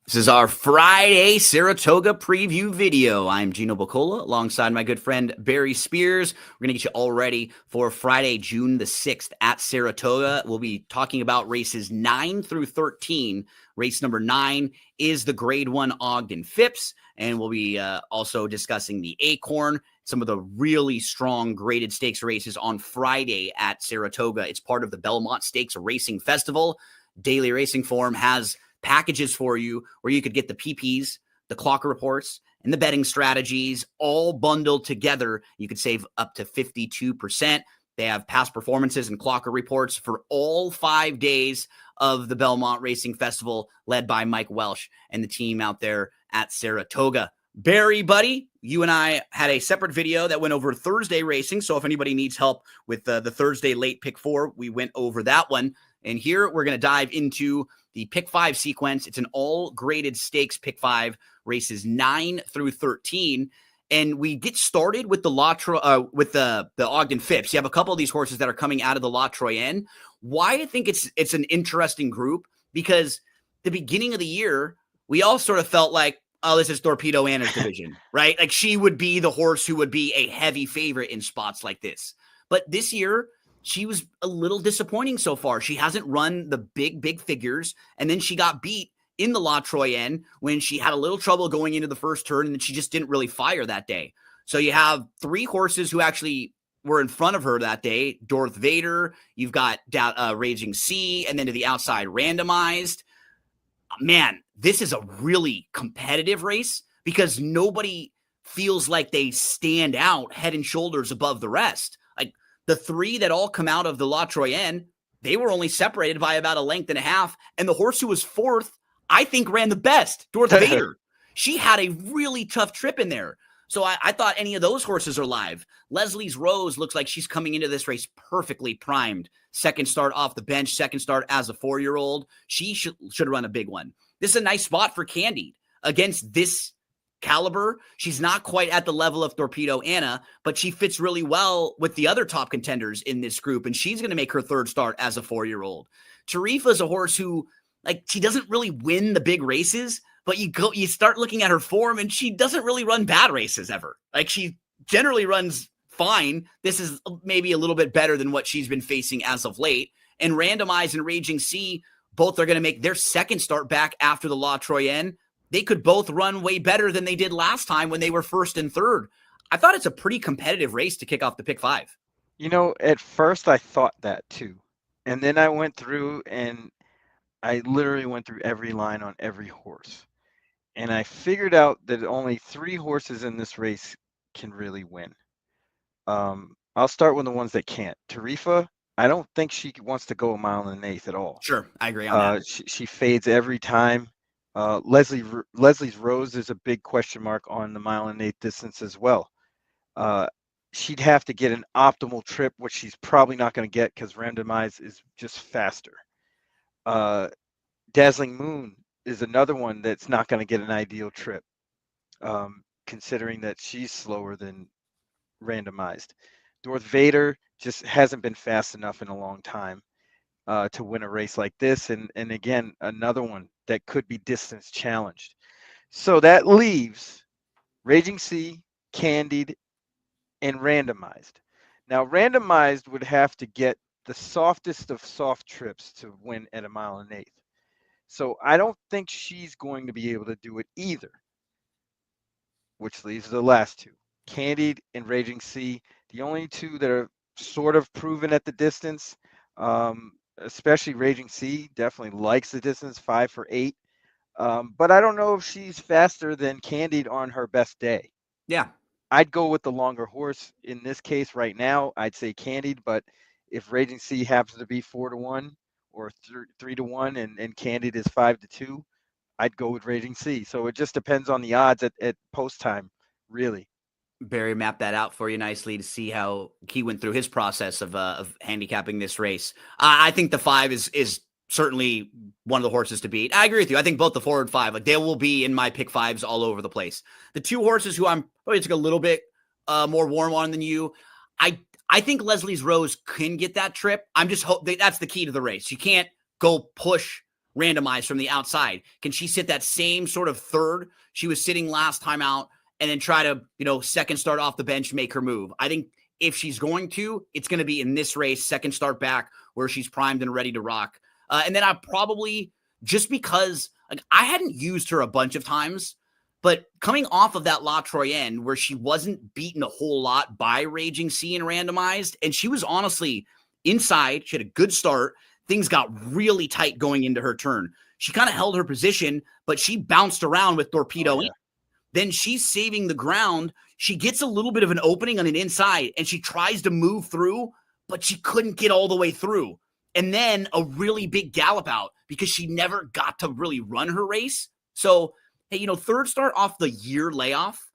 This is our Friday Saratoga preview video. I'm Gino alongside my good friend Barry Spears. We're going to get you all ready for Friday, June the 6th at Saratoga. We'll be talking about races 9 through 13. Race number 9 is the Grade 1 Ogden Phipps, and we'll be also discussing the Acorn, some of the really strong graded stakes races on Friday at Saratoga. It's part of the Belmont Stakes Racing Festival. Daily Racing Form has packages for you where you could get the PPs, the clock reports, and the betting strategies all bundled together. You could save up to 52%. They have past performances and clocker reports for all 5 days of the Belmont Racing Festival, led by Mike Welsh and the team out there at Saratoga. Barry, buddy, you and I had a separate video that went over Thursday racing. So if anybody needs help with the Thursday late pick 4, we went over that one. And here we're going to dive into the pick 5 sequence. It's an all graded stakes pick 5, races 9 through 13. And we get started with the the Ogden Phipps. You have a couple of these horses that are coming out of the La Troyenne. Why I think it's an interesting group, because the beginning of the year, we all sort of felt like, oh, this is Torpedo Anna's division, right? Like she would be the horse who would be a heavy favorite in spots like this. But this year, she was a little disappointing so far. She hasn't run the big figures. And then she got beat in the La Troyenne when she had a little trouble going into the first turn, and then she just didn't really fire that day. So you have 3 horses who actually were in front of her that day. Darth Vader, you've got Raging Sea, and then to the outside, Randomized. Man, this is a really competitive race because nobody feels like they stand out head and shoulders above the rest. Like the 3 that all come out of the La Troyenne, they were only separated by about a length and a half. And the horse who was 4th, I think, ran the best, Darth Vader. She had a really tough trip in there. So I thought any of those horses are live. Leslie's Rose looks like she's coming into this race perfectly primed. Second start off the bench, second start as a 4-year-old. She should run a big one. This is a nice spot for Candied against this caliber. She's not quite at the level of Torpedo Anna, but she fits really well with the other top contenders in this group, and she's going to make her 3rd start as a 4-year-old. Tarifa is a horse who, like, she doesn't really win the big races, but you start looking at her form, and she doesn't really run bad races ever. Like, she generally runs fine. This is maybe a little bit better than what she's been facing as of late. And Randomized and Raging Sea, both are going to make their 2nd start back after the La Troyenne. They could both run way better than they did last time when they were 1st and 3rd. I thought it's a pretty competitive race to kick off the pick 5. You know, at first I thought that too. And then I went through and I literally went through every line on every horse. And I figured out that only 3 horses in this race can really win. I'll start with the ones that can't. Tarifa, I don't think she wants to go a mile and an eighth at all. Sure, I agree on that. She fades every time. Leslie's Rose is a big question mark on the mile and eighth distance as well. She'd have to get an optimal trip, which she's probably not going to get because Randomized is just faster. Dazzling Moon is another one that's not going to get an ideal trip, considering that she's slower than Randomized. Darth Vader just hasn't been fast enough in a long time to win a race like this. And again, another one that could be distance challenged. So that leaves Raging Sea, Candied, and Randomized. Now, Randomized would have to get the softest of soft trips to win at a mile and eighth. So I don't think she's going to be able to do it either, which leaves the last 2. Candied and Raging Sea, the only 2 that are sort of proven at the distance, especially Raging Sea, definitely likes the distance, 5 for 8. But I don't know if she's faster than Candied on her best day. Yeah. I'd go with the longer horse in this case right now. I'd say Candied, but if Raging Sea happens to be 4-1 or 3-1 and Candied is 5-2, I'd go with Raging Sea. So it just depends on the odds at post time, really. Barry mapped that out for you nicely to see how he went through his process of handicapping this race. I think the 5 is certainly one of the horses to beat. I agree with you. I think both the 4 and 5, like they will be in my pick 5s all over the place. The 2 horses who I'm probably took a little bit more warm on than you, I think Leslie's Rose can get that trip. I'm just that's the key to the race. You can't go push randomized from the outside? Can she sit that same sort of third she was sitting last time out and then try to, second start off the bench, make her move? I think if she's going to, it's going to be in this race, second start back, where she's primed and ready to rock. And then I probably, just because I hadn't used her a bunch of times, but coming off of that La Troyenne where she wasn't beaten a whole lot by Raging Sea and randomized, and she was honestly inside, she had a good start. Things got really tight going into her turn. She kind of held her position, but she bounced around with Torpedo in. Then she's saving the ground. She gets a little bit of an opening on an inside, and she tries to move through, but she couldn't get all the way through. And then a really big gallop out because she never got to really run her race. So, hey, third start off the year layoff,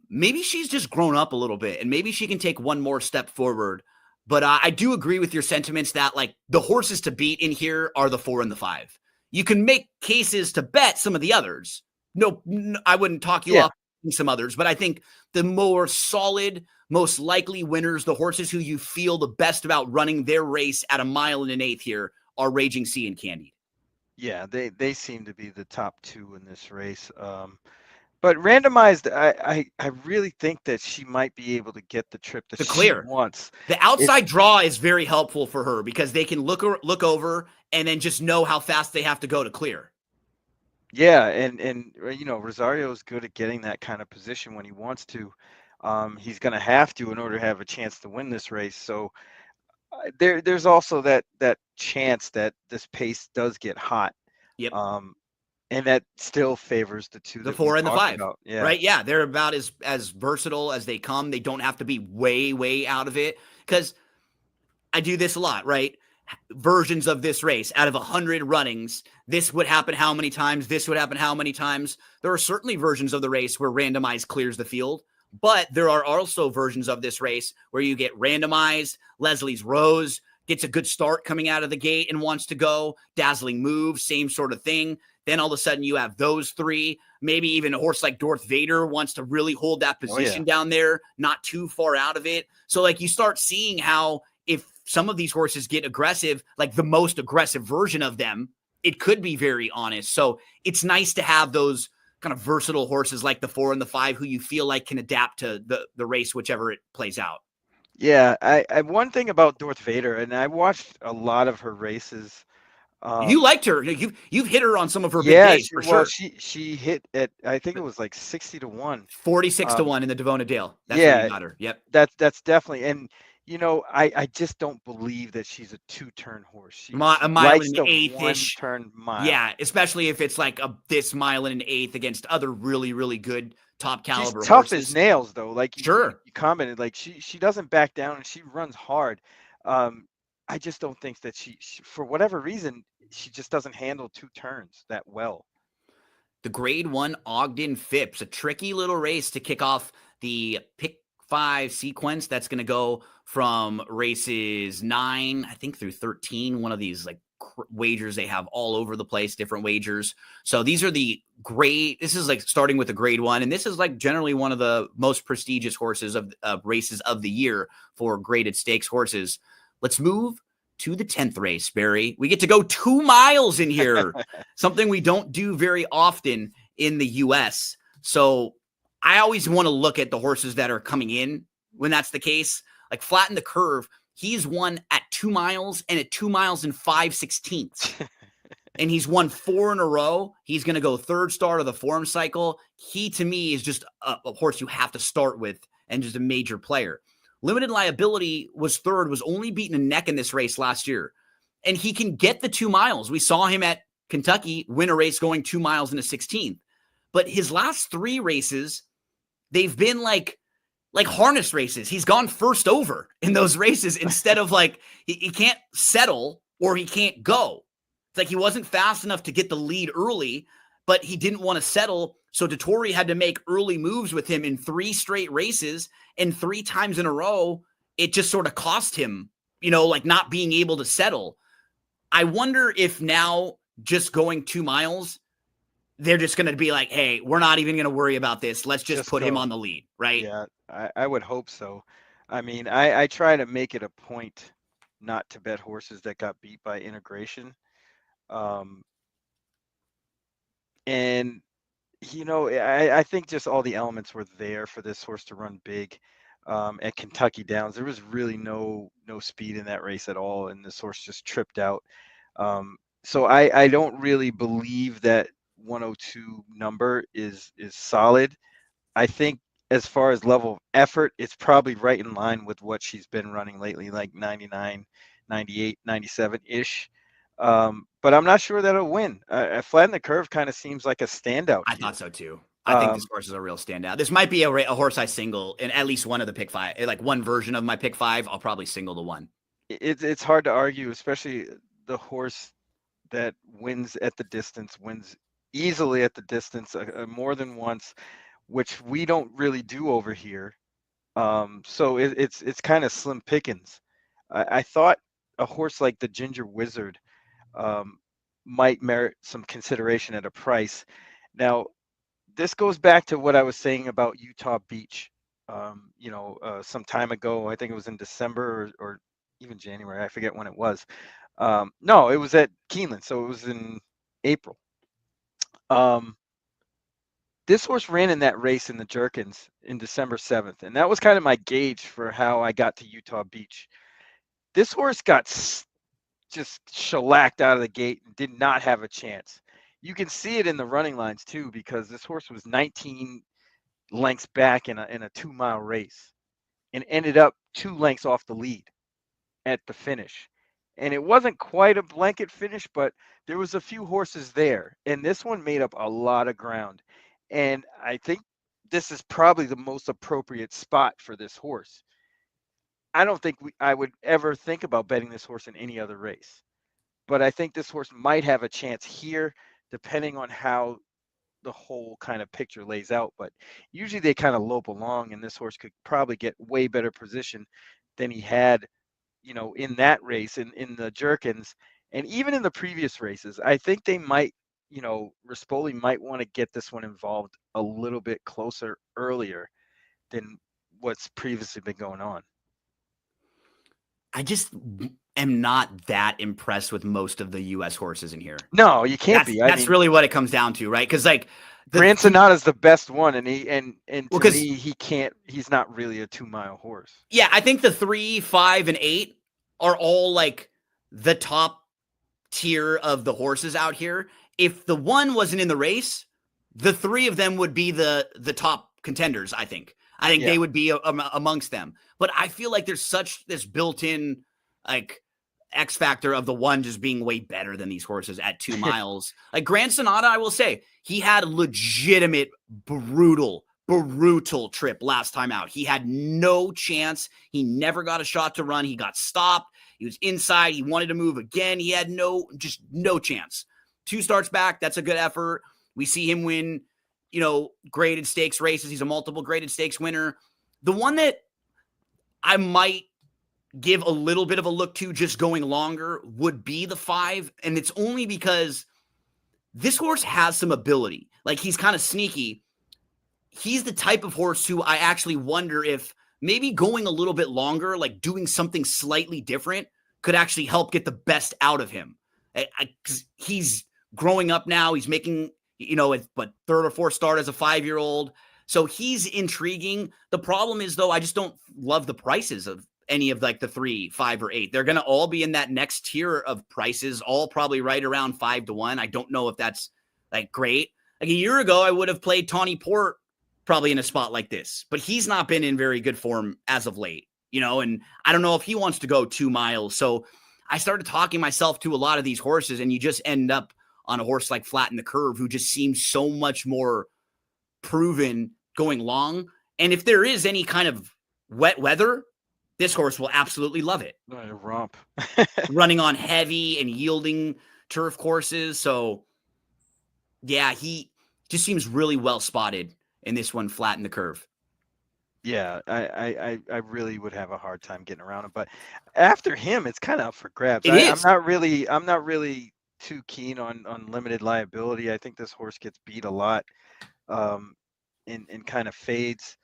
maybe she's just grown up a little bit, and maybe she can take one more step forward. But I do agree with your sentiments that, like, the horses to beat in here are the 4 and the 5. You can make cases to bet some of the others. No, I wouldn't talk you off some others, but I think the more solid, most likely winners, the horses who you feel the best about running their race at 1 1/8 here, are Raging Sea and Candied. Yeah, they seem to be the top 2 in this race. But randomized, I really think that she might be able to get the trip that she wants. The outside draw is very helpful for her because they can look over and then just know how fast they have to go to clear. Yeah, and Rosario is good at getting that kind of position when he wants to. He's going to have to in order to have a chance to win this race. So there's also that chance that this pace does get hot. Yep. And that still favors the 2, the 4 and the 5. Yeah. Right? Yeah, they're about as versatile as they come. They don't have to be way out of it, because I do this a lot, right? Versions of this race, out of 100 runnings, this would happen how many times? This would happen how many times? There are certainly versions of the race where randomized clears the field, but there are also versions of this race where you get randomized, Leslie's Rose gets a good start coming out of the gate and wants to go, dazzling move, same sort of thing. Then all of a sudden you have those 3, maybe even a horse like Darth Vader wants to really hold that position down there, not too far out of it. So, like, you start seeing how if some of these horses get aggressive, like the most aggressive version of them, it could be very honest. So it's nice to have those kind of versatile horses like the 4 and the 5 who you feel like can adapt to the race, whichever it plays out. Yeah, I one thing about Darth Vader, and I watched a lot of her races. You liked her. You've hit her on some of her big days, for sure. She hit at, I think it was like 60 to 1. 46 to 1 in the Devona Dale. That's where you got her. Yep. That's definitely, and I just don't believe that she's a 2-turn horse. She a mile and an eighth-ish. 1-turn mile. Yeah, especially if it's like this 1 and an eighth against other really good top caliber she's tough horses. As nails, though. Like you commented, like she doesn't back down and she runs hard. I just don't think that she for whatever reason, she just doesn't handle 2 turns that well. The Grade 1 Ogden Phipps, a tricky little race to kick off the pick 5 sequence. That's going to go from races 9, I think, through 13. One of these like wagers they have all over the place, different wagers. So these are the this is like starting with the Grade 1, and this is like generally one of the most prestigious horses of races of the year for graded stakes horses. Let's move to the 10th race, Barry. We get to go 2 miles in here, something we don't do very often in the U.S. So I always want to look at the horses that are coming in when that's the case. Like Flatten the Curve, he's won at 2 miles and at 2 miles and 5/16. And he's won 4 in a row. He's going to go 3rd start of the form cycle. He, to me, is just a horse you have to start with and just a major player. Limited Liability was 3rd, was only beaten a neck in this race last year. And he can get the 2 miles. We saw him at Kentucky win a race going 2 miles in a 16th. But his last 3 races, they've been like harness races. He's gone first over in those races instead of like, he can't settle or he can't go. It's like he wasn't fast enough to get the lead early, but he didn't want to settle. So Dettori had to make early moves with him in 3 straight races, and 3 times in a row, it just sort of cost him, like not being able to settle. I wonder if now just going 2 miles, they're just going to be like, hey, we're not even going to worry about this. Let's just put him on the lead, right? Yeah, I would hope so. I mean, I try to make it a point not to bet horses that got beat by integration. Um, and I think just all the elements were there for this horse to run big. At Kentucky Downs, there was really no speed in that race at all, and this horse just tripped out. So I don't really believe that 102 number is solid. I think as far as level of effort, it's probably right in line with what she's been running lately, like 99, 98, 97-ish. But I'm not sure that it'll win. Flatten the Curve kind of seems like a standout I thought here. so too. I think this Um, horse is a real standout. This might be a horse I single in at least one of the pick five, like one version of my pick five. I'll probably single the one. it's hard to argue, especially the horse that wins at the distance, wins easily at the distance more than once, which we don't really do over here. So it's kind of slim pickings. I thought a horse like the Ginger Wizard um, might merit some consideration at a price. Now, this goes back to what I was saying about Utah Beach. Some time ago, I think it was in December or even January. I forget when it was. No, it was at Keeneland, so it was in April. Um, this horse ran in that race in the Jerkins in December 7th, and that was kind of my gauge for how I got to Utah Beach. This horse got just shellacked out of the gate and did not have a chance. You can see it in the running lines too, because this horse was 19 lengths back in a 2 mile race and ended up 2 lengths off the lead at the finish. And it wasn't quite a blanket finish, but there was a few horses there, and this one made up a lot of ground. And I think this is probably the most appropriate spot for this horse. I don't think I would ever think about betting this horse in any other race, but I think this horse might have a chance here, depending on how the whole kind of picture lays out. But usually they kind of lope along, and this horse could probably get way better position than he had, in that race in the Jerkins, and even in the previous races. I think they might, Rispoli might want to get this one involved a little bit closer earlier than what's previously been going on. I just am not that impressed with most of the U.S. horses in here. No, you can't That's be. I that's mean, really what it comes down to, right? Because like Grand Sonata's the best one, and to because me, he can't. He's not really a 2 mile horse. yeah, I think the 3, 5, and 8 are all like the top tier of the horses out here. If the one wasn't in the race, the three of them would be the top contenders. I think Yeah. they would be amongst them. But I feel like there's such this built-in like X factor of the one just being way better than these horses at 2 miles. Like Grand Sonata, I will say, he had a legitimate brutal trip last time out. He had no chance. He never got a shot to run. He got stopped. He was inside. He wanted to move again. He had just no chance. 2 starts back. That's a good effort. We see him win, graded stakes races. He's a multiple graded stakes winner. The one that I might give a little bit of a look to just going longer would be the 5. And it's only because this horse has some ability. Like he's kind of sneaky. He's the type of horse who I actually wonder if maybe going a little bit longer, like doing something slightly different, could actually help get the best out of him. He's growing up now. He's making, third or fourth start as a 5-year-old. So he's intriguing. The problem is, though, I just don't love the prices of any of like the 3, 5, or 8. They're going to all be in that next tier of prices, all probably right around 5-1. I don't know if that's like great. Like a year ago, I would have played Tawny Port probably in a spot like this, but he's not been in very good form as of late, and I don't know if he wants to go 2 miles. So I started talking myself to a lot of these horses, and you just end up on a horse like Flatten the Curve, who just seems so much more proven going long. And if there is any kind of wet weather, this horse will absolutely love it. Romp. Running on heavy and yielding turf courses. So yeah, he just seems really well spotted in this one, Flatten the Curve. Yeah, I really would have a hard time getting around him. But after him, it's kind of up for grabs. It I'm is. not really too keen on limited liability. I think this horse gets beat a lot, and kind of fades.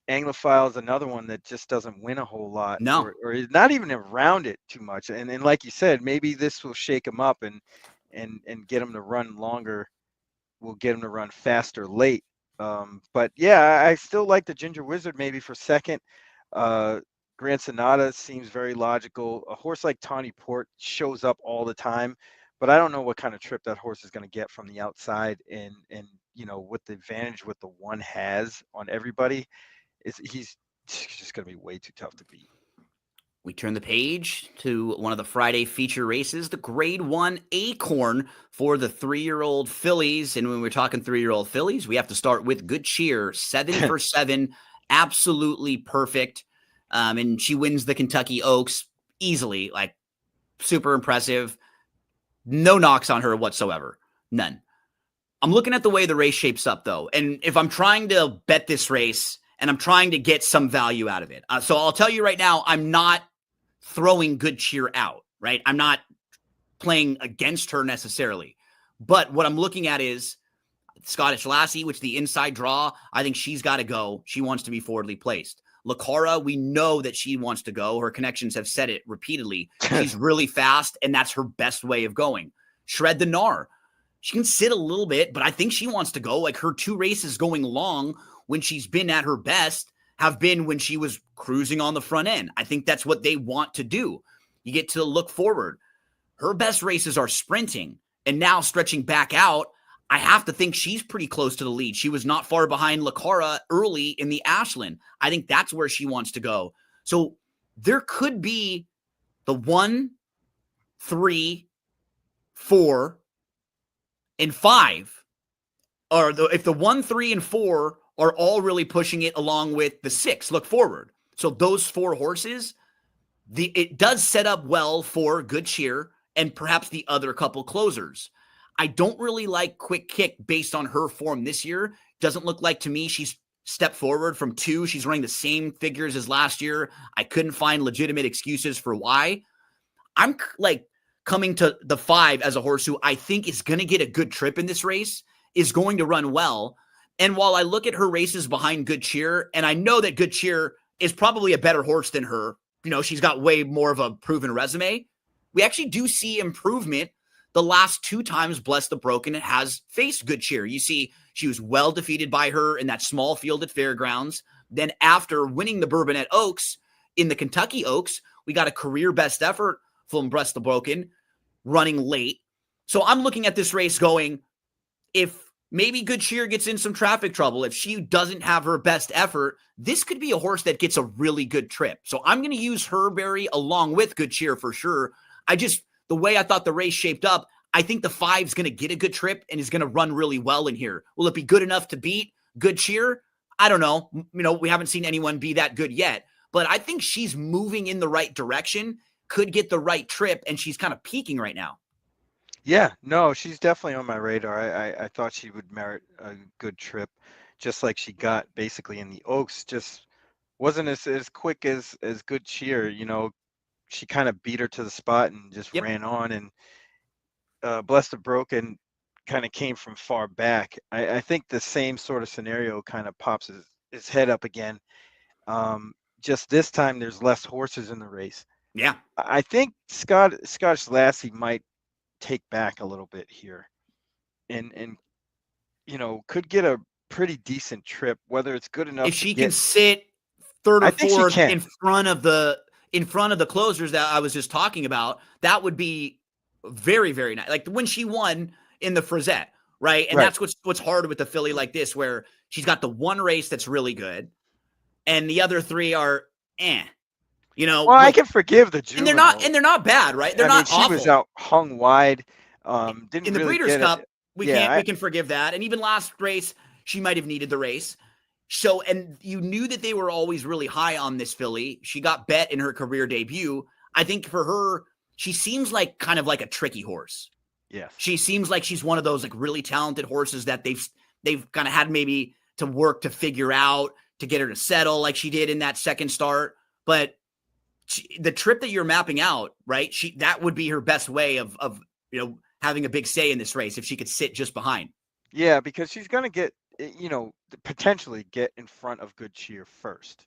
Anglophile is another one that just doesn't win a whole lot, No. or is not even around it too much. And like you said, maybe this will shake him up and get him to run longer. Will get him to run faster late. But yeah, I still like the Ginger Wizard maybe for second. Uh, Grand Sonata seems very logical. A horse like Tawny Port shows up all the time, but I don't know what kind of trip that horse is going to get from the outside, and what the advantage what the one has on everybody is he's just going to be way too tough to beat. We turn the page to one of the Friday feature races, the Grade 1 Acorn for the 3-year-old fillies. And when we're talking 3-year-old fillies, we have to start with Good Cheer, 7 for 7, absolutely perfect. And she wins the Kentucky Oaks easily, like super impressive. No knocks on her whatsoever. None. I'm looking at the way the race shapes up, though. And if I'm trying to bet this race and I'm trying to get some value out of it. So I'll tell you right now, I'm not throwing Good Cheer out, right? I'm not playing against her necessarily. But what I'm looking at is Scottish Lassie, which the inside draw, I think she's got to go. She wants to be forwardly placed. Lacara, we know that she wants to go. Her connections have said it repeatedly. She's really fast, and that's her best way of going. Shred the Gnar. She can sit a little bit, but I think she wants to go. Like her 2 races going long when she's been at her best have been when she was cruising on the front end. I think that's what they want to do. You get to look forward. Her best races are sprinting, and now stretching back out, I have to think she's pretty close to the lead. She was not far behind Lacara early in the Ashland. I think that's where she wants to go. So there could be the 1, 3, 4, and 5, or if the 1, 3, and 4 are all really pushing it along with the 6, look forward. So those 4 horses, it does set up well for Good Cheer and perhaps the other couple closers. I don't really like Quick Kick based on her form this year. Doesn't look like to me she's stepped forward from 2. She's running the same figures as last year. I couldn't find legitimate excuses for why. I'm like coming to the 5 as a horse who I think is going to get a good trip in this race, is going to run well. And while I look at her races behind Good Cheer, and I know that Good Cheer is probably a better horse than her, she's got way more of a proven resume. We actually do see improvement the last 2 times Bless the Broken has faced Good Cheer. You see, she was well defeated by her in that small field at Fairgrounds. Then after winning the Bourbonnette Oaks in the Kentucky Oaks, we got a career best effort from Bless the Broken running late. So I'm looking at this race going, if maybe Good Cheer gets in some traffic trouble, if she doesn't have her best effort, this could be a horse that gets a really good trip. So I'm going to use her, Barry, along with Good Cheer for sure. The way I thought the race shaped up, I think the 5's going to get a good trip and is going to run really well in here. Will it be good enough to beat Good Cheer? I don't know. We haven't seen anyone be that good yet, but I think she's moving in the right direction, could get the right trip, and she's kind of peaking right now. Yeah, no, she's definitely on my radar. I thought she would merit a good trip, just like she got basically in the Oaks. Just wasn't as quick as Good Cheer. She kind of beat her to the spot and just ran on. And Bless the Broken kind of came from far back. I think the same sort of scenario kind of pops his head up again. Just this time, there's less horses in the race. Yeah, I think Scottish Lassie might take back a little bit here, and could get a pretty decent trip. Whether it's good enough if she can sit 3rd or 4th in front of the closers that I was just talking about, that would be very, very nice. Like when she won in the Frizette, right? And that's what's hard with the filly like this, where she's got the one race that's really good, and the other 3 are Well, I can forgive the juvenile. And they're not bad, right? They're not awful. She was out hung wide. Didn't in the really Breeders' Cup. We can forgive that. And even last race, she might have needed the race. So, and you knew that they were always really high on this filly. She got bet in her career debut. I think for her, she seems like kind of like a tricky horse. Yes. She seems like she's one of those like really talented horses that they've kind of had maybe to work to figure out to get her to settle like she did in that second start. But the trip that you're mapping out, right? That would be her best way of having a big say in this race if she could sit just behind. Yeah, because she's going to get potentially get in front of Good Cheer first.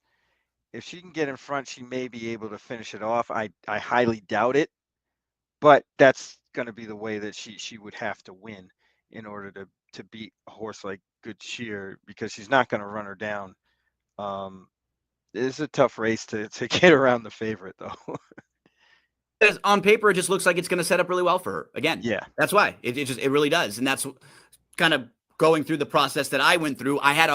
If she can get in front, she may be able to finish it off. I highly doubt it, but that's going to be the way that she would have to win in order to beat a horse like Good Cheer, because she's not going to run her down. It's a tough race to get around the favorite, though. On paper, it just looks like it's going to set up really well for her. Again, Yeah. that's why it really does. And that's kind of going through the process that I went through. I had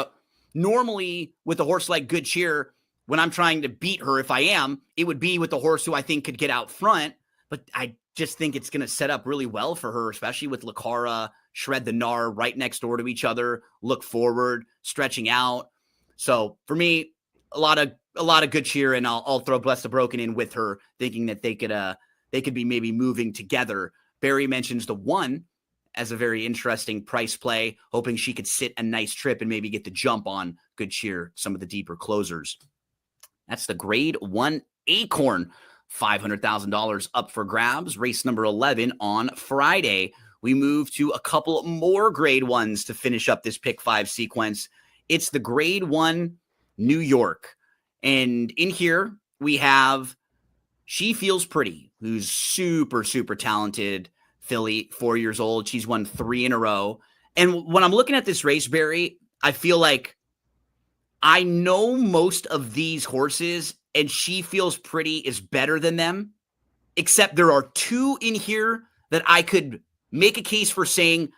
normally with a horse like Good Cheer, when I'm trying to beat her, if I am, it would be with the horse who I think could get out front. But I just think it's going to set up really well for her, especially with Lucara, Shred the Gnar right next door to each other, look forward, stretching out. So for me, a lot of Good Cheer, and I'll throw Bless the Broken in with her, thinking that they could be maybe moving together. Barry mentions the 1 as a very interesting price play, hoping she could sit a nice trip and maybe get the jump on Good Cheer, some of the deeper closers. That's the Grade 1 Acorn, $500,000 up for grabs. Race number 11 on Friday. We move to a couple more Grade 1s to finish up this Pick 5 sequence. It's the Grade 1 New York. And in here, we have She Feels Pretty, who's super, super talented filly, 4 years old. She's won 3 in a row. And when I'm looking at this race, Barry, I feel like I know most of these horses, and She Feels Pretty is better than them, except there are 2 in here that I could make a case for saying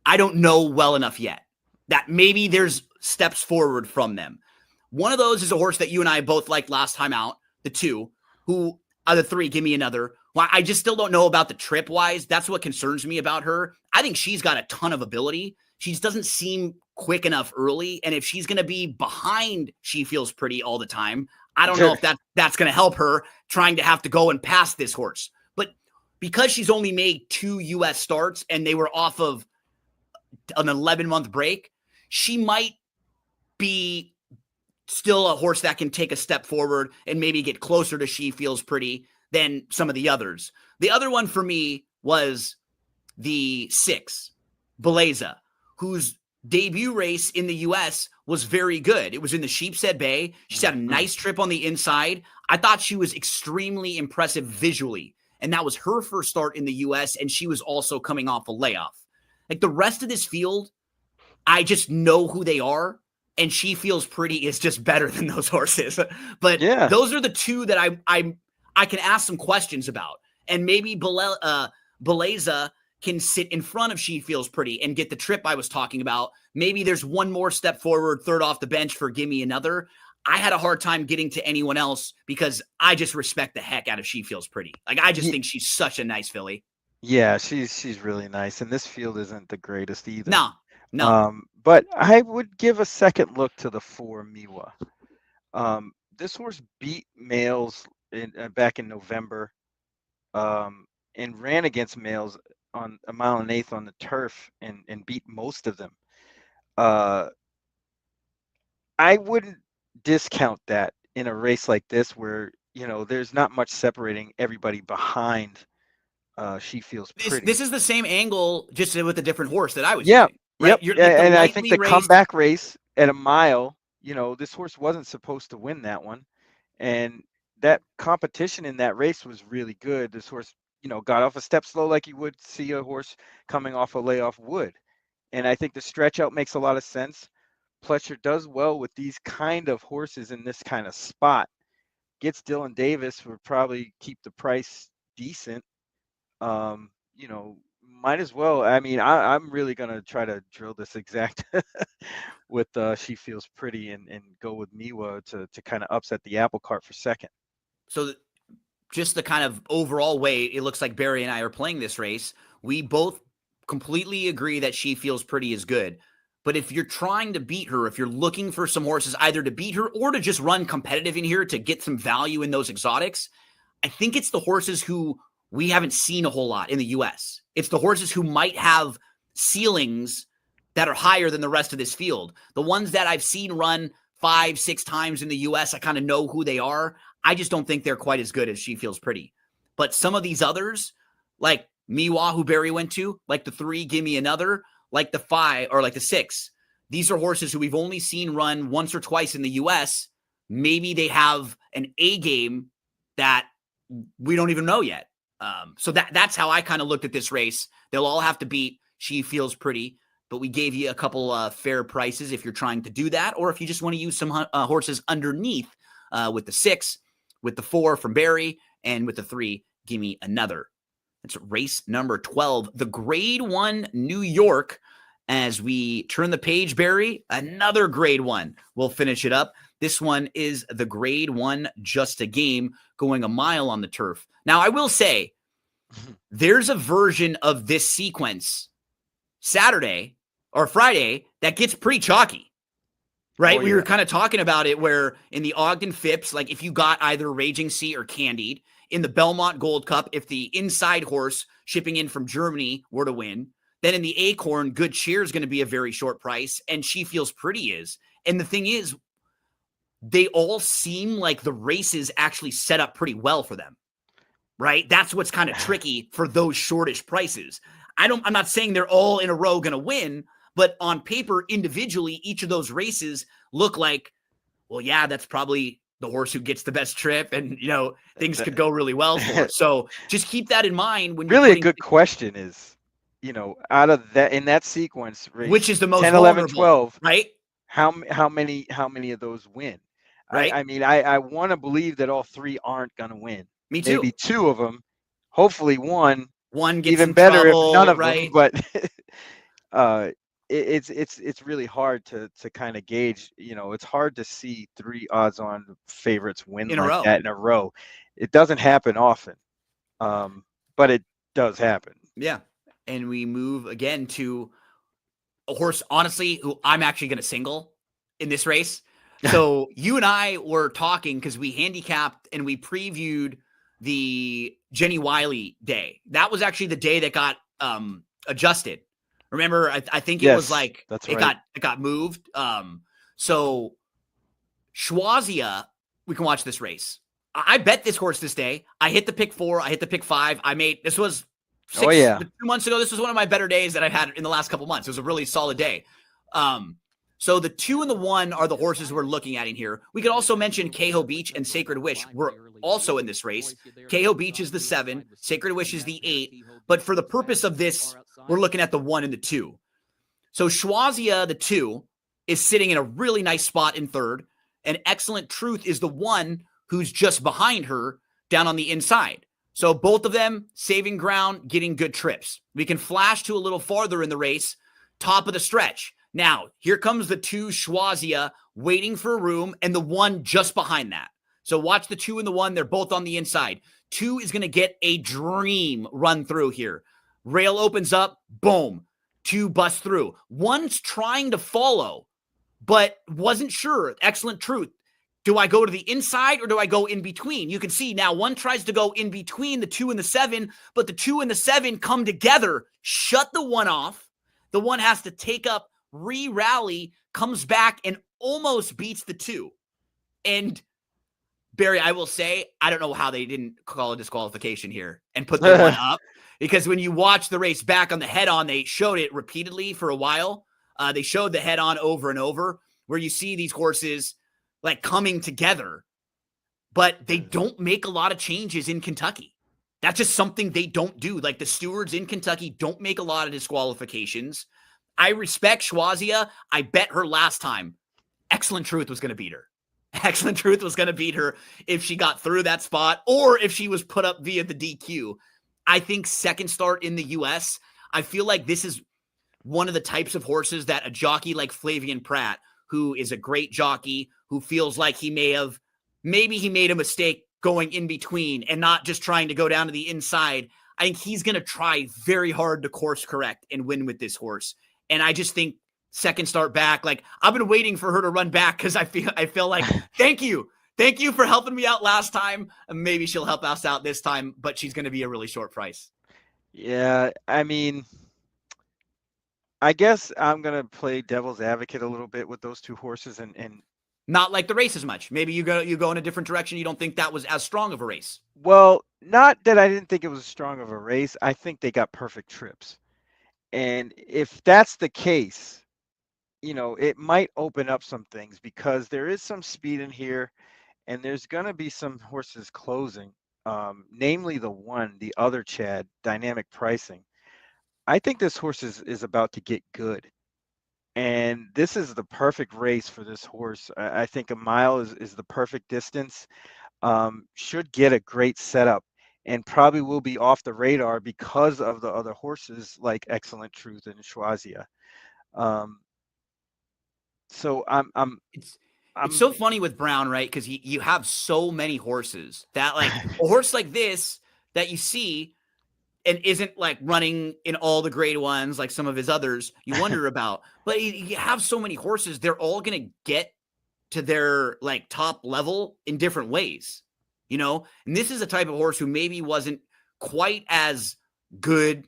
I don't know well enough yet, that maybe there's steps forward from them. One of those is a horse that you and I both liked last time out, the 2, who are the 3, give me another. Well, I just still don't know about the trip wise. That's what concerns me about her. I think she's got a ton of ability. She just doesn't seem quick enough early. And if she's going to be behind She Feels Pretty all the time, I don't know if that's going to help her trying to have to go and pass this horse. But because she's only made 2 U.S. starts and they were off of an 11-month break, she might be still a horse that can take a step forward and maybe get closer to She Feels Pretty than some of the others. The other one for me was the 6, Beleza, whose debut race in the U.S. was very good. It was in the Sheepshead Bay. She's had a nice trip on the inside. I thought she was extremely impressive visually, and that was her first start in the U.S., and she was also coming off a layoff. Like the rest of this field, I just know who they are, and She Feels Pretty is just better than those horses. But those are the 2 that I can ask some questions about. And maybe Beleza can sit in front of She Feels Pretty and get the trip I was talking about. Maybe there's one more step forward, third off the bench for Gimme Another. I had a hard time getting to anyone else because I just respect the heck out of She Feels Pretty. Like, I just think she's such a nice filly. Yeah, she's really nice. And this field isn't the greatest either. No. But I would give a second look to the 4 Miwa. This horse beat males back in November, and ran against males on a 1.8 miles on the turf and beat most of them. I wouldn't discount that in a race like this where, there's not much separating everybody behind She Feels Pretty. This is the same angle, just with a different horse that I was using. Right? Yep. And I think the comeback race at a mile, this horse wasn't supposed to win that one. And that competition in that race was really good. This horse, got off a step slow like you would see a horse coming off a layoff would. And I think the stretch out makes a lot of sense. Pletcher does well with these kind of horses in this kind of spot. Gets Dylan Davis, would probably keep the price decent. Might as well. I mean, I'm really going to try to drill this exact with She Feels Pretty and go with Miwa to kind of upset the apple cart for second. So just the kind of overall way it looks like Barry and I are playing this race, we both completely agree that She Feels Pretty is good. But if you're trying to beat her, if you're looking for some horses either to beat her or to just run competitive in here to get some value in those exotics, I think it's the horses who we haven't seen a whole lot in the U.S. It's the horses who might have ceilings that are higher than the rest of this field. The ones that I've seen run 5-6 times in the U.S., I kind of know who they are. I just don't think they're quite as good as She Feels Pretty. But some of these others, like Miwa, who Barry went to, like the 3, Gimme Another, like the 5, or like the 6, these are horses who we've only seen run once or twice in the US. Maybe they have an A game that we don't even know yet. So that's how I kind of looked at this race. They'll all have to beat She Feels Pretty, but we gave you a couple fair prices if you're trying to do that, or if you just want to use some horses underneath with the 6, with the 4 from Barry, and with the 3, Give Me Another. That's race number 12, the Grade 1 New York. As we turn the page, Barry, another Grade 1. We'll finish it up. This one is the Grade 1 Just a Game, going a mile on the turf. Now, I will say, there's a version of this sequence Saturday or Friday that gets pretty chalky, right? We were kind of talking about it where in the Ogden Phipps, like if you got either Raging Sea or Candied, in the Belmont Gold Cup, if the inside horse shipping in from Germany were to win, then in the Acorn, Good Cheer is going to be a very short price, and She Feels Pretty is. And the thing is, they all seem like the races actually set up pretty well for them, right? That's what's kind of tricky for those shortish prices. I'm not saying they're all in a row going to win, but on paper, individually, each of those races look like, well, yeah, that's probably the horse who gets the best trip, and things could go really well for. So just keep that in mind when you're really a good question is, out of that in that sequence, race which is the most 10, 11, 12, right? How many of those win? Right. I mean, I want to believe that all 3 aren't going to win. Me too. Maybe 2 of them, hopefully one gets even better trouble, if none of right? them. But it's really hard to kind of gauge. It's hard to see 3 odds-on favorites win like that in a row. It doesn't happen often, but it does happen. Yeah, and we move again to a horse, honestly, who I'm actually going to single in this race. So you and I were talking because we handicapped and we previewed the Jenny Wiley day. That was actually the day that got adjusted. Remember, I think it was like it got moved. So Schwazia, we can watch this race. I bet this horse this day. I hit the pick 4. I hit the pick 5. This was 2 months ago. This was one of my better days that I've had in the last couple months. It was a really solid day. So the 2 and the 1 are the horses we're looking at in here. We could also mention Cahill Beach and Sacred Wish were also in this race. Cahill Beach is the 7, Sacred Wish is the 8. But for the purpose of this, we're looking at the 1 and the 2. So Schwazia, the 2, is sitting in a really nice spot in 3rd. And Excellent Truth is the 1 who's just behind her down on the inside. So both of them saving ground, getting good trips. We can flash to a little farther in the race, top of the stretch. Now, here comes the 2 Schwazia waiting for a room and the 1 just behind that. So watch the 2 and the 1. They're both on the inside. 2 is going to get a dream run through here. Rail opens up. Boom. 2 busts through. 1's trying to follow, but wasn't sure. Excellent Truth. Do I go to the inside or do I go in between? You can see now 1 tries to go in between the 2 and the 7, but the 2 and the 7 come together, shut the 1 off. The 1 has to take up, re-rally, comes back, and almost beats the 2. And Barry, I will say, I don't know how they didn't call a disqualification here and put the 1 up, because when you watch the race back on the head-on, they showed it repeatedly for a while. They showed the head-on over and over, where you see these horses like coming together, but they don't make a lot of changes in Kentucky. That's just something they don't do. Like the stewards in Kentucky don't make a lot of disqualifications. I respect Schwazia. I bet her last time, Excellent Truth was going to beat her. Excellent Truth was going to beat her if she got through that spot or if she was put up via the DQ. I think second start in the U.S., I feel like this is one of the types of horses that a jockey like Flavian Pratt, who is a great jockey, who feels like maybe he made a mistake going in between and not just trying to go down to the inside. I think he's going to try very hard to course correct and win with this horse. And I just think second start back, like I've been waiting for her to run back because I feel like, thank you for helping me out last time. And maybe she'll help us out this time, but she's going to be a really short price. Yeah, I mean, I guess I'm going to play devil's advocate a little bit with those 2 horses and not like the race as much. Maybe you go in a different direction. You don't think that was as strong of a race. Well, not that I didn't think it was as strong of a race. I think they got perfect trips. And if that's the case, it might open up some things because there is some speed in here, and there's going to be some horses closing, namely the other Chad, dynamic pricing. I think this horse is about to get good. And this is the perfect race for this horse. I think a mile is the perfect distance. Should get a great setup and probably will be off the radar because of the other horses like Excellent Truth and Schwazia. Um, so It's it's I'm so funny with Brown, right? Because you have so many horses that like a horse like this that you see and isn't like running in all the grade ones like some of his others you wonder about. But you have so many horses, they're all gonna get to their like top level in different ways, you know? And this is a type of horse who maybe wasn't quite as good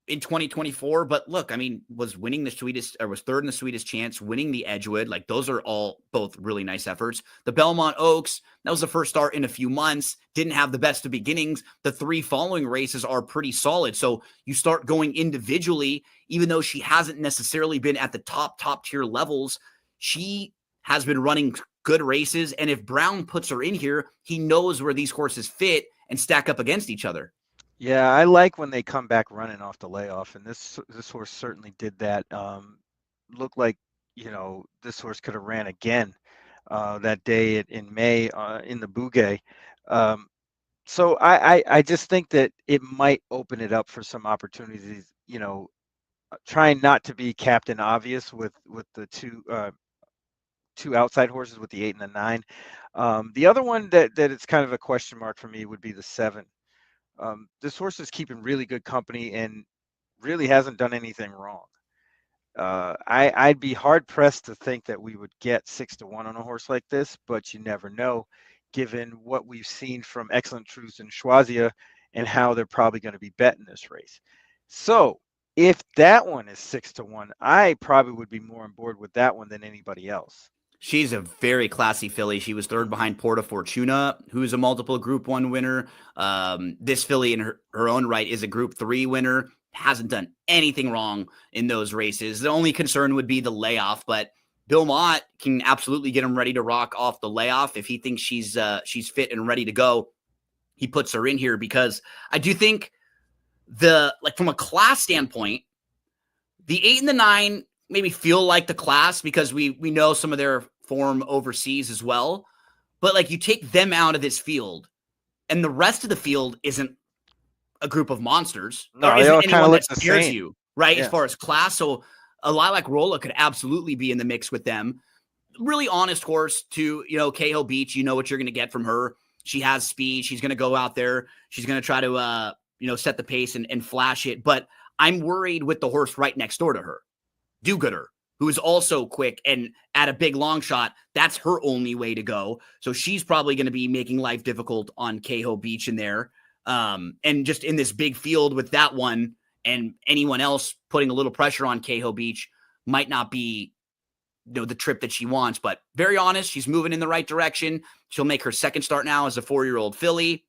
in 2024. But look, I mean, was winning the sweetest or was third in the sweetest chance, winning the Edgewood. Like those are all both really nice efforts. The Belmont Oaks, that was the first start in a few months, didn't have the best of beginnings. The three following races are pretty solid. So you start going individually, even though she hasn't necessarily been at the top tier levels, she has been running good races. And if Brown puts her in here, he knows where these horses fit and stack up against each other. Yeah, I like when they come back running off the layoff, and this horse certainly did that. Looked like this horse could have ran again that day in May in the Bouguet. Um, so I just think that it might open it up for some opportunities. Trying not to be Captain Obvious with the two outside horses with the 8 and the 9. The other one that it's kind of a question mark for me would be the 7. This horse is keeping really good company and really hasn't done anything wrong. I'd be hard pressed to think that we would get 6-1 on a horse like this, but you never know, given what we've seen from Excellent Truth and Schwazia and how they're probably going to be betting this race. So if that one is 6-1, I probably would be more on board with that one than anybody else. She's a very classy filly. She was third Mhm. behind Porta Fortuna, who's a multiple Group 1 winner. This filly in her own right is a Group 3 winner. Hasn't done anything wrong in those races. The only concern would be the layoff, but Bill Mott can absolutely get him ready to rock off the layoff. If he thinks she's fit and ready to go, he puts her in here because I do think from a class standpoint, the 8 and the 9 maybe feel like the class because we know some of their form overseas as well. But like you take them out of this field, and the rest of the field isn't a group of monsters or No, they isn't all kind anyone of that look the scares same. you, right? As Yeah. far as class. So a Lilac Rolla could absolutely be in the mix with them. Really honest horse to, Cahill Beach. You know what you're going to get from her. She has speed. She's going to go out there. She's going to try to, set the pace and flash it. But I'm worried with the horse right next door to her, Do-Gooder, who is also quick and at a big long shot. That's her only way to go. So she's probably going to be making life difficult on Cahill Beach in there. And just in this big field with that one and anyone else putting a little pressure on Cahill Beach might not be the trip that she wants. But very honest, she's moving in the right direction. She'll make her second start now as a 4-year-old filly.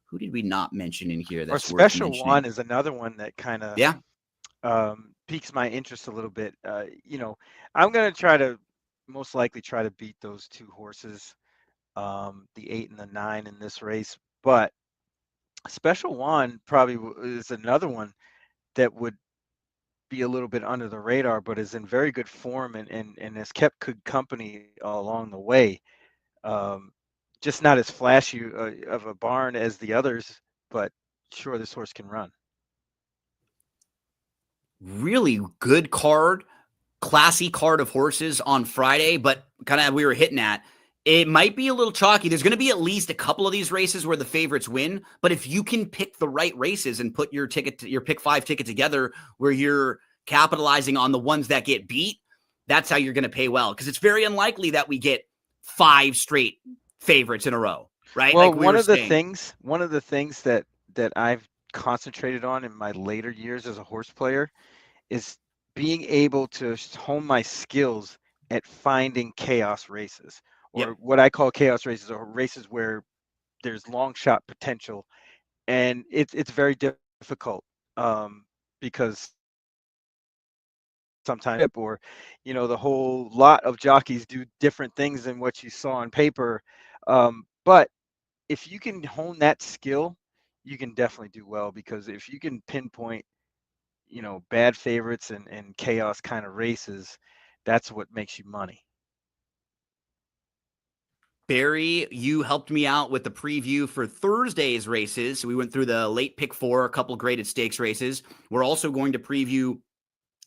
Who did we not mention in here Or that's worth Special mentioning? One is another one that kind of Yeah. piques my interest a little bit. I'm going to try to most likely try to beat those two horses, the 8 and the 9 in this race. But Special One probably is another one that would be a little bit under the radar, but is in very good form and has kept good company along the way. Um, just not as flashy of a barn as the others, but sure, this horse can run. Really good card, classy card of horses on Friday, but kind of we were hitting at. It might be a little chalky. There's going to be at least a couple of these races where the favorites win, but if you can pick the right races and put your pick 5 ticket together where you're capitalizing on the ones that get beat, that's how you're going to pay well because it's very unlikely that we get 5 straight favorites in a row, right? Well, Like we were saying. one of the things that I've concentrated on in my later years as a horse player is being able to hone my skills at finding chaos races, Yep. or what I call chaos races, or races where there's long shot potential, and it's very difficult because sometimes, or the whole lot of jockeys do different things than what you saw on paper. But if you can hone that skill, you can definitely do well, because if you can pinpoint bad favorites and chaos kind of races, that's what makes you money. Barry, you helped me out with the preview for Thursday's races. We went through the late pick 4, a couple graded stakes races. We're also going to preview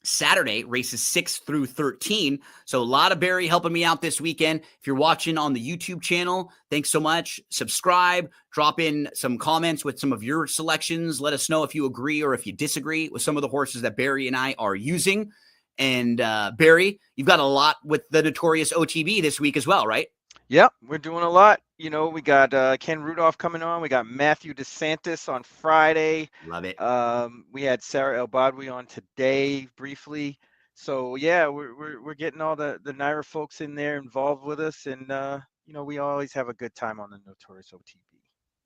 Saturday, races 6 through 13. So a lot of Barry helping me out this weekend. If you're watching on the YouTube channel, thanks so much. Subscribe, drop in some comments with some of your selections. Let us know if you agree or if you disagree with some of the horses that Barry and I are using. And Barry, you've got a lot with the notorious OTB this week as well, right? Yep, we're doing a lot. We got Ken Rudolph coming on. We got Matthew DeSantis on Friday. Love it. We had Sarah El Badwi on today briefly. So yeah, we're getting all the Naira folks in there involved with us, and we always have a good time on the Notorious OTB.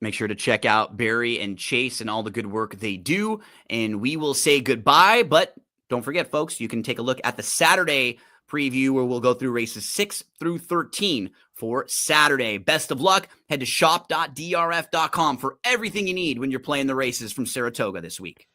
Make sure to check out Barry and Chase and all the good work they do. And we will say goodbye. But don't forget, folks, you can take a look at the Saturday preview where we'll go through races 6 through 13 for Saturday. Best of luck. Head to shop.drf.com for everything you need when you're playing the races from Saratoga this week.